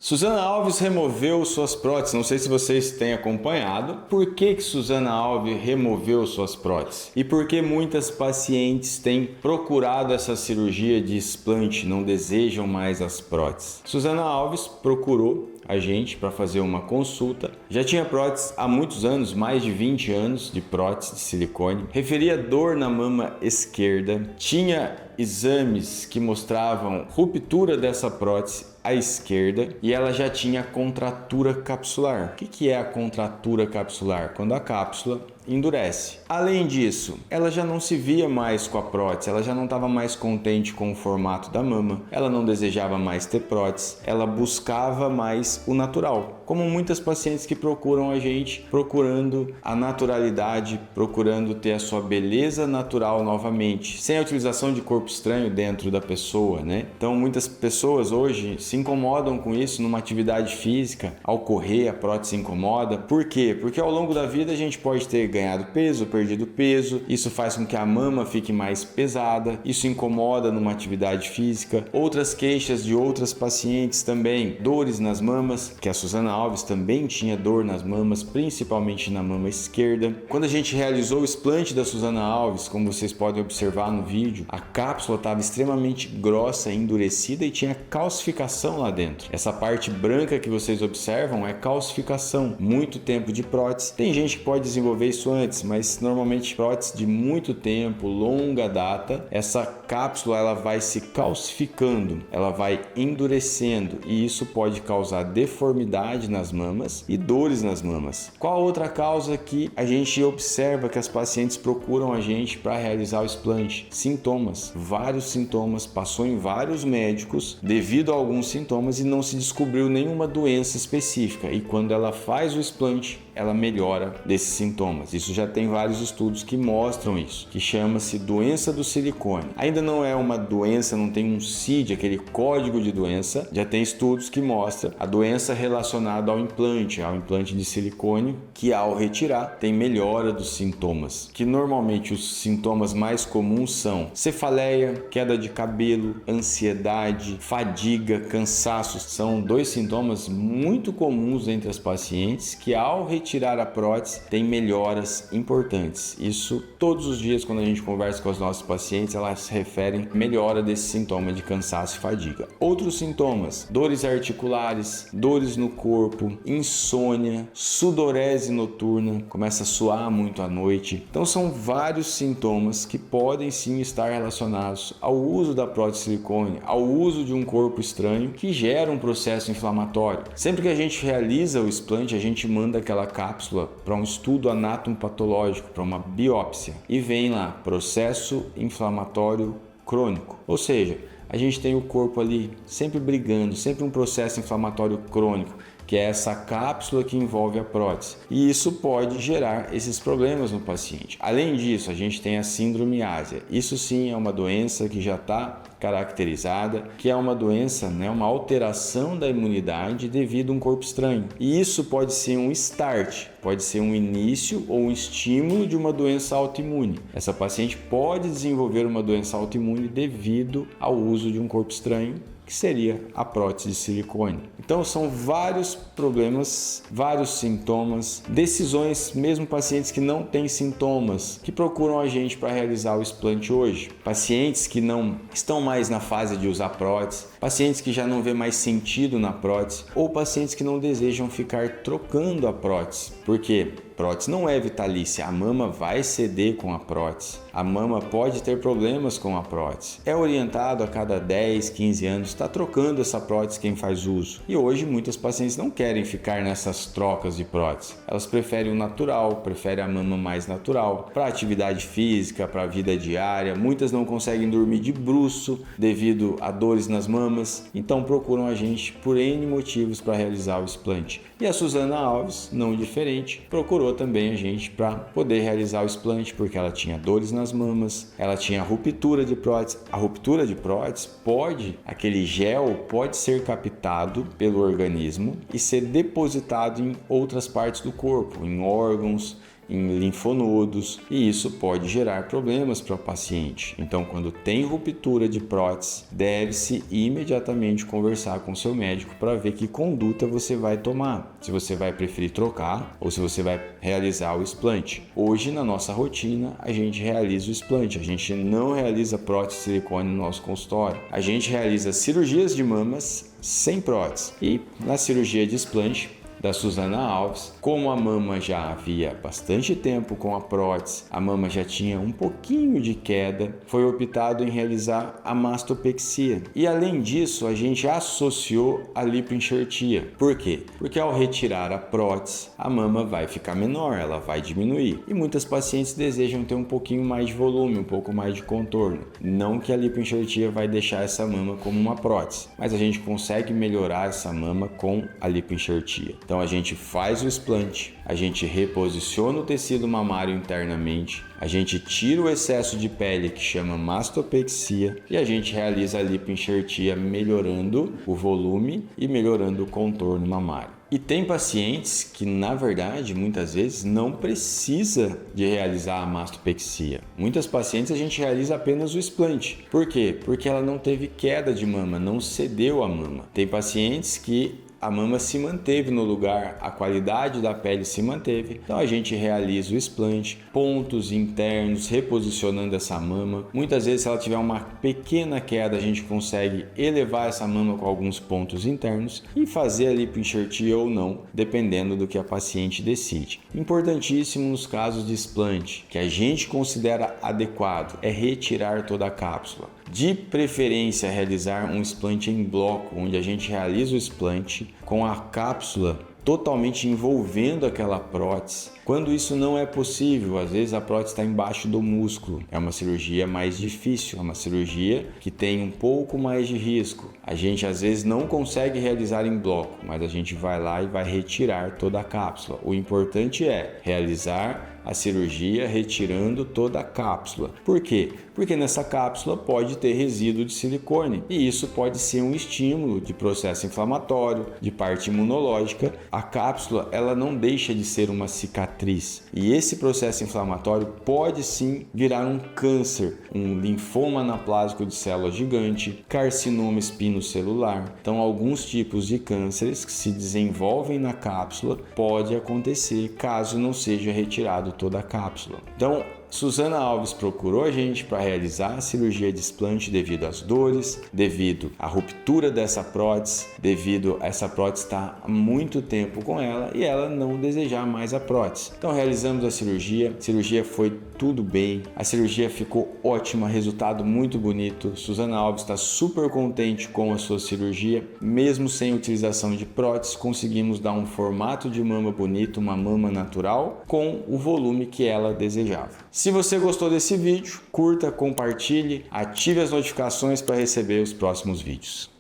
Suzana Alves removeu suas próteses. Não sei se vocês têm acompanhado. Por que Suzana Alves removeu suas próteses? E por que muitas pacientes têm procurado essa cirurgia de explante, não desejam mais as próteses? Suzana Alves procurou a gente para fazer uma consulta. Já tinha prótese há muitos anos, mais de 20 anos de prótese de silicone. Referia dor na mama esquerda. Tinha exames que mostravam ruptura dessa prótese à esquerda e ela já tinha contratura capsular. O que é a contratura capsular? Quando a cápsula endurece. Além disso, ela já não se via mais com a prótese, ela já não estava mais contente com o formato da mama, ela não desejava mais ter prótese, ela buscava mais o natural. Como muitas pacientes que procuram a gente, procurando a naturalidade, procurando ter a sua beleza natural novamente, sem a utilização de corpo estranho dentro da pessoa, né? Então muitas pessoas hoje se incomodam com isso numa atividade física, ao correr a prótese incomoda. Por quê? Porque ao longo da vida a gente pode ter ganhado peso, perdido peso, isso faz com que a mama fique mais pesada, isso incomoda numa atividade física. Outras queixas de outras pacientes também, dores nas mamas, que a Suzana Alves também tinha dor nas mamas, principalmente na mama esquerda. Quando a gente realizou o explante da Suzana Alves, como vocês podem observar no vídeo, a cápsula estava extremamente grossa, endurecida e tinha calcificação lá dentro. Essa parte branca que vocês observam é calcificação, muito tempo de prótese. Tem gente que pode desenvolver isso antes, mas normalmente prótese de muito tempo, longa data, essa cápsula ela vai se calcificando, ela vai endurecendo e isso pode causar deformidade nas mamas e dores nas mamas. Qual outra causa que a gente observa que as pacientes procuram a gente para realizar o explante? Sintomas, vários sintomas, passou em vários médicos devido a alguns sintomas e não se descobriu nenhuma doença específica e quando ela faz o explante ela melhora desses sintomas. Isso já tem vários estudos que mostram isso, que chama-se doença do silicone. Ainda não é uma doença, não tem um CID, aquele código de doença, já tem estudos que mostram a doença relacionada ao implante de silicone, que ao retirar tem melhora dos sintomas, que normalmente os sintomas mais comuns são cefaleia, queda de cabelo, ansiedade, fadiga, cansaço. São dois sintomas muito comuns entre as pacientes que ao retirar a prótese tem melhoras importantes. Isso todos os dias quando a gente conversa com os nossos pacientes, elas se referem melhora desse sintoma de cansaço e fadiga. Outros sintomas, dores articulares, dores no corpo, insônia, sudorese noturna, começa a suar muito à noite. Então são vários sintomas que podem sim estar relacionados ao uso da prótese de silicone, ao uso de um corpo estranho que gera um processo inflamatório. Sempre que a gente realiza o explante, a gente manda aquela cápsula para um estudo anatomopatológico, para uma biópsia e vem lá processo inflamatório crônico, ou seja, a gente tem o corpo ali sempre brigando, sempre um processo inflamatório crônico, que é essa cápsula que envolve a prótese. E isso pode gerar esses problemas no paciente. Além disso, a gente tem a síndrome ásia. Isso sim é uma doença que já está caracterizada, que é uma doença, uma alteração da imunidade devido a um corpo estranho. E isso pode ser um start, pode ser um início ou um estímulo de uma doença autoimune. Essa paciente pode desenvolver uma doença autoimune devido ao uso de um corpo estranho, que seria a prótese de silicone. Então são vários problemas, vários sintomas, decisões, mesmo pacientes que não têm sintomas, que procuram a gente para realizar o explante hoje. Pacientes que não estão mais na fase de usar prótese, pacientes que já não vê mais sentido na prótese, ou pacientes que não desejam ficar trocando a prótese. Por quê? Prótese não é vitalícia, a mama vai ceder com a prótese, a mama pode ter problemas com a prótese. É orientado a cada 10, 15 anos, está trocando essa prótese quem faz uso. E hoje muitas pacientes não querem ficar nessas trocas de prótese, elas preferem o natural, preferem a mama mais natural, para atividade física, para a vida diária. Muitas não conseguem dormir de bruço devido a dores nas mamas, então procuram a gente por N motivos para realizar o explante. E a Suzana Alves, não diferente, procurou também a gente para poder realizar o explante, porque ela tinha dores nas mamas, ela tinha ruptura de prótese. A ruptura de prótese aquele gel pode ser captado pelo organismo e ser depositado em outras partes do corpo, em órgãos, em linfonodos, e isso pode gerar problemas para o paciente. Então, quando tem ruptura de prótese, deve-se imediatamente conversar com seu médico para ver que conduta você vai tomar, se você vai preferir trocar ou se você vai realizar o explante. Hoje, na nossa rotina, a gente realiza o explante, a gente não realiza prótese de silicone no nosso consultório. A gente realiza cirurgias de mamas sem prótese. E na cirurgia de explante da Suzana Alves, como a mama já havia bastante tempo com a prótese, a mama já tinha um pouquinho de queda, foi optado em realizar a mastopexia. E além disso, a gente associou a lipoenxertia. Por quê? Porque ao retirar a prótese, a mama vai ficar menor, ela vai diminuir. E muitas pacientes desejam ter um pouquinho mais de volume, um pouco mais de contorno. Não que a lipoenxertia vai deixar essa mama como uma prótese, mas a gente consegue melhorar essa mama com a lipoenxertia. Então a gente faz o explante, a gente reposiciona o tecido mamário internamente, a gente tira o excesso de pele que chama mastopexia e a gente realiza a lipoenxertia melhorando o volume e melhorando o contorno mamário. E tem pacientes que, na verdade, muitas vezes não precisa de realizar a mastopexia. Muitas pacientes a gente realiza apenas o explante. Por quê? Porque ela não teve queda de mama, não cedeu a mama. Tem pacientes que a mama se manteve no lugar, a qualidade da pele se manteve, então a gente realiza o explante, pontos internos, reposicionando essa mama. Muitas vezes, se ela tiver uma pequena queda, a gente consegue elevar essa mama com alguns pontos internos e fazer a lipoenxertia ou não, dependendo do que a paciente decide. Importantíssimo nos casos de explante, que a gente considera adequado, é retirar toda a cápsula. De preferência, realizar um explante em bloco, onde a gente realiza o explante com a cápsula totalmente envolvendo aquela prótese. Quando isso não é possível, às vezes a prótese está embaixo do músculo, é uma cirurgia mais difícil, é uma cirurgia que tem um pouco mais de risco. A gente às vezes não consegue realizar em bloco, mas a gente vai lá e vai retirar toda a cápsula. O importante é realizar a cirurgia retirando toda a cápsula. Por quê? Porque nessa cápsula pode ter resíduo de silicone e isso pode ser um estímulo de processo inflamatório, de parte imunológica. A cápsula, ela não deixa de ser uma cicatriz e esse processo inflamatório pode sim virar um câncer, um linfoma anaplásico de célula gigante, carcinoma espinocelular. Então, alguns tipos de cânceres que se desenvolvem na cápsula pode acontecer caso não seja retirado toda a cápsula. Então, Suzana Alves procurou a gente para realizar a cirurgia de explante devido às dores, devido à ruptura dessa prótese, devido a essa prótese estar há muito tempo com ela e ela não desejar mais a prótese. Então realizamos a cirurgia foi tudo bem, a cirurgia ficou ótima, resultado muito bonito. Suzana Alves está super contente com a sua cirurgia, mesmo sem utilização de prótese, conseguimos dar um formato de mama bonito, uma mama natural, com o volume que ela desejava. Se você gostou desse vídeo, curta, compartilhe, ative as notificações para receber os próximos vídeos.